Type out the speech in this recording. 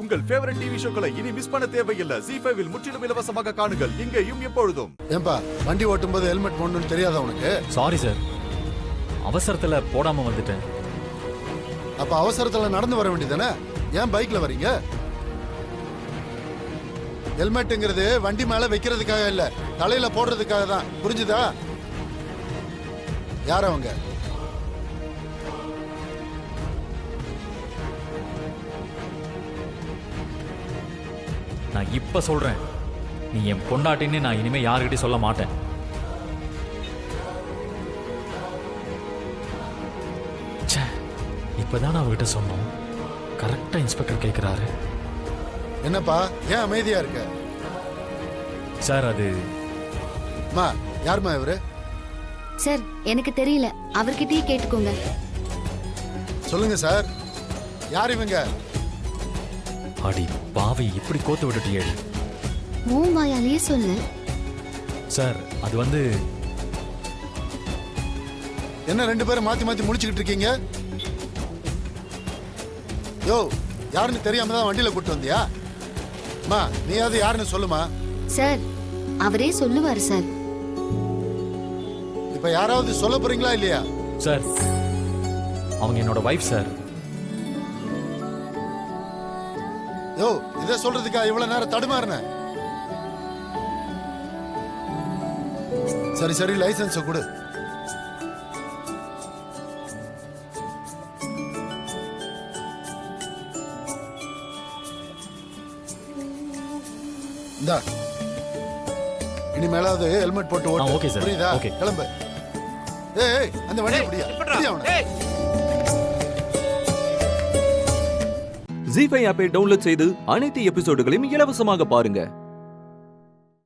உங்கள் favourite TV ஷோக்களை இனி miss பண்ண தேவையில்லை. ZEE5 இல் முற்றிலும் இலவசமாக காணுங்கள், இங்கேயும் எப்பொழுதும். ஏன்பா வண்டி ஓட்டும் போது ஹெல்மெட் போடணும்னு தெரியாதா உனக்கு? சாரி சார், அவசரத்துல போடாம வந்துட்டேன். அப்ப அவசரத்துல நடந்து வர வேண்டியதானே? ஏன் பைக்ல வரீங்க? ஹெல்மெட்ங்கிறது வண்டி மேல வைக்கிறதுக்காக இல்ல, தலையில போடுறதுக்காக தான். புரிஞ்சுதா? யார் அவங்க? நான் இப்ப சொல்றேன், நீ என் பொண்டாட்டின்னு நான் இனிமே யாருக்கிட்டையும் சொல்ல மாட்டேன். ச்சே, இப்பதான் அவர்கிட்ட சொன்னோம், கரெக்டா இன்ஸ்பெக்டர் கேட்கிறாரு. என்னப்பா ஏன் அமைதியா இருக்க? சார் அது மா, யாருமா இவரு? சார் எனக்கு தெரியல, அவர்கிட்டயே கேட்டுக்கோங்க. சொல்லுங்க சார், யார் இவங்க? அடி பாவி, இப்படி கோத்து விட்டுட்டியே. உன் வாயாலேயே சொல்லு. சார் அது வந்து என்ன ரெண்டு பேரும் மாத்தி மாத்தி முடிச்சுக்கிட்டு இருக்கீங்க? யோ, யாருன்னு தெரியாம தான் வண்டியில கூட்டு வந்தியா? மா, நீயாவது யாருன்னு சொல்லுமா. சார் அவரே சொல்லுவாரு சார். இப்ப யாராவது சொல்ல போறீங்களா இல்லையா? சார் அவங்க என்னோட வைஃப் சார். யோ, இதை சொல்றதுக்கா இவ்வளவு நேரம் தடுமாறுன? சரி சரி, லைசன்ஸ் கொடு. இந்தா, இனிமேலாவது ஹெல்மெட் போட்டு ஓட்டு. Okay sir. புரியுதா? ஓகே. கிளம்பு. ஏய், அந்த வண்டியை பிடியா அவனை. ZEE5 ஆப்பை டவுன்லோட் செய்து அனைத்து எபிசோடுகளையும் இலவசமாக பாருங்க.